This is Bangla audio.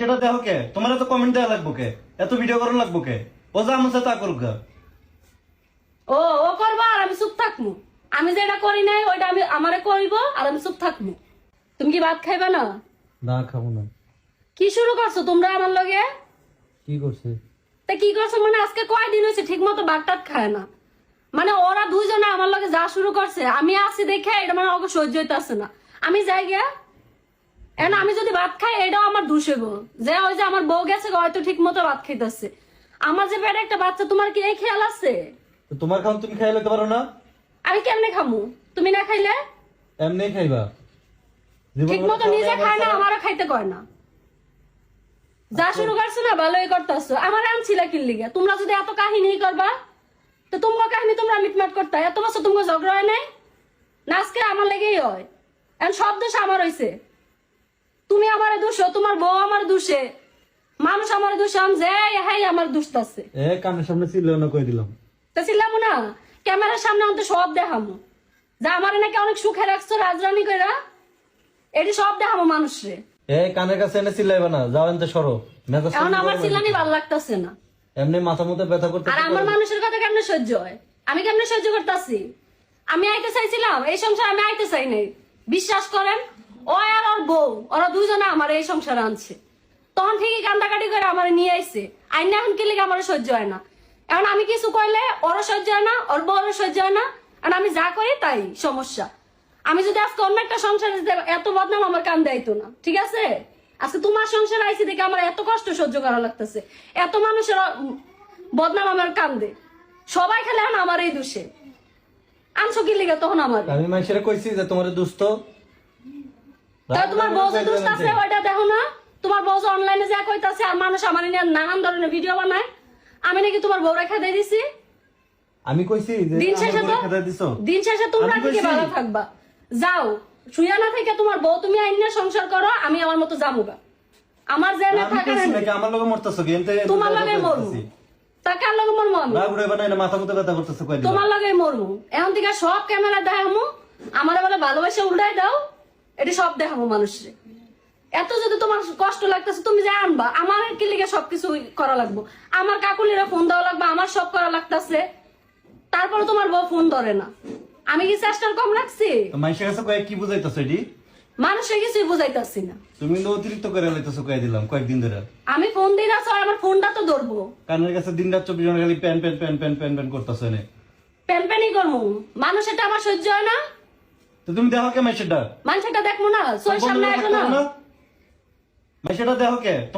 সেটা দেখো কে? তোমার এত কমেন্ট দেওয়া লাগবো কে? এত ভিডিও করা লাগবো কে? ও যা মন চায় তা করুক গা। ও ও করবো আর আমি চুপ থাকবো। আমি যেটা করি নাই ওইটা আমি আমারে করিব আর আমি চুপ থাকবো। তুমি কি ভাত খাইবা না? না খাবো না। কি শুরু করছো তোমরা আমার লগে? কি করছে? তা কি করছো মানে আজকে কয়দিন হয়েছে ঠিক মতো ভাত টাত খায় না। মানে ওরা দুইজনে আমার লগে যা শুরু করছে আমি আসি দেখে এটা মানে ওকে সহ্য হইতেছে না। আমি যাই গিয়া এখন আমি যদি ভাত খাই এটাও আমার দোষ হইব যে ওই যে আমার বউ গেছে হয়তো ঠিক মতো ভাত খাইতেছে। আমার যে পেটে একটা বাচ্চা তোমার কি এই খেয়াল আছে? তো তোমার খাওন তুমি খাই লইতে পারো না? আমি কেমনে খামু তুমি না খাইলে? এমনি খাইবা। ঠিক মতো নিজে খায় না আমারও খাইতে কয় না। যা শুরু করছো না ভালোই করতেছো। আমার আনছিলা কি লিগে? তোমরা যদি এত কাহিনী করবা তো তোমরা কাহিনী তোমরা মিটমাট করতে এত বছর তোমার ঝগড়া হয় নাই না আজকে আমার লেগেই হয়। এখন সব দোষ আমার হয়েছে। তুমি আমার দোষ তোমার বউ আমার দোষে মানুষ আমার দোষ যে হ্যাঁ আমার দোষতাছে। কানের সামনে ছিল না কই দিলাম। তা ছিলাম না ক্যামেরার সামনে অন্ত সব দেখামো যা আমার নাকি অনেক সুখে রাখছো রাজরানী কইরা এটি সব দেখামো মানুষরে। কানের কাছে এনে চিল্লাইবা না, যাও এনতে সরো। মেজাজ এখন আমার চিল্লানি ভালো লাগতেছে না। এমনি মাথা মতো ব্যথা করতে। আর আমার মানুষের কথা কেমনে সহ্য হয়? আমি কেমনে সহ্য করতেছি? আমি আইতে চাইছিলাম এই সংসার আমি আইতে চাই নাই। বিশ্বাস করেন ও আর ওর বউ ওরা দুইজনে আমার এই সংসারে আনছে তখন ঠিকই কান্দাকাটি করে আমার নিয়ে আইছে আইন এখন কি লিগে আমার সহ্য হয় না। এখন আমি কিছু কইলে ওরও সহ্য হয় না ওর বউরও সহ্য হয় না। আর আমি যা করি তাই সমস্যা। আমি যদি আজকে অন্য একটা সংসারে এত বদনাম আমার কান দেয়তো না। ঠিক আছে আজকে তোমার সংসার আইসি দেখে আমার এত কষ্ট সহ্য করা লাগতেছে। এত মানুষের বদনাম আমার কান্দে সবাই খেলে এখন আমার এই দোষে আনছো কি লিগে তখন আমার আমি মানুষের কইছি যে তোমার দুস্থ তোমার বউ যে দুষ্ট আছে ওইটা দেখো না। তোমার বউ যে অনলাইনে যা কইতাছে আর মানুষ আমার নিয়ে নানান ধরনের ভিডিও বানায় আমি নাকি তোমার বউ রেখা দিয়ে দিছি। আমি কইছি যে দিন শেষে তো খেদা দিছো। দিন শেষে তোমরা কি ভালো থাকবা যাও শুয়া না থেকে তোমার বউ তুমি আইনে সংসার করো আমি আমার মতো যামুগা। আমার যে না থাকা নাকি আমার লগে মরতেছো কি? এনতে তোমার লগে মরমু তা কার লগে মরমু আমি? রাগ উড়াইবা না, মাথা মতো ব্যথা করতেছো কই দিলাম। তোমার লগে মরমু এখন থেকে সব ক্যামেরা দেখামু আমার বলে ভালোবাসা উল্টাই দাও এটি সব দেখাবো মানুষরে। এত যদি তোমার কষ্ট লাগতেছে তুমি যে আনবা আমার কি লিগে সবকিছু করা লাগবো আমার কাকুলিরা ফোন দেওয়া লাগবে আমার সব করা লাগতেছে তারপরে তোমার বউ ফোন ধরে না। আমি কি চেষ্টার কম রাখছি? মানুষের কাছে কয়েক কি বুঝাইতেছো এটি? মানুষের কিছুই বুঝাইতেছি না। তুমি তো অতিরিক্ত করে লইতেছো কয়ে দিলাম কয়েকদিন ধরে। আমি ফোন দিই না আমার ফোনটা তো ধরবো। কানের কাছে দিন রাত 24 ঘন্টা খালি pan pan pan pan pan pan করতেছো এনে। প্যানপ্যানি করবো মানুষ এটা আমার সহ্য হয় না। তো তুমি দেখো কে মানুষেরটা? মানুষটা দেখবো না চোর সামনে আসো না। মানুষেরটা দেখো কে?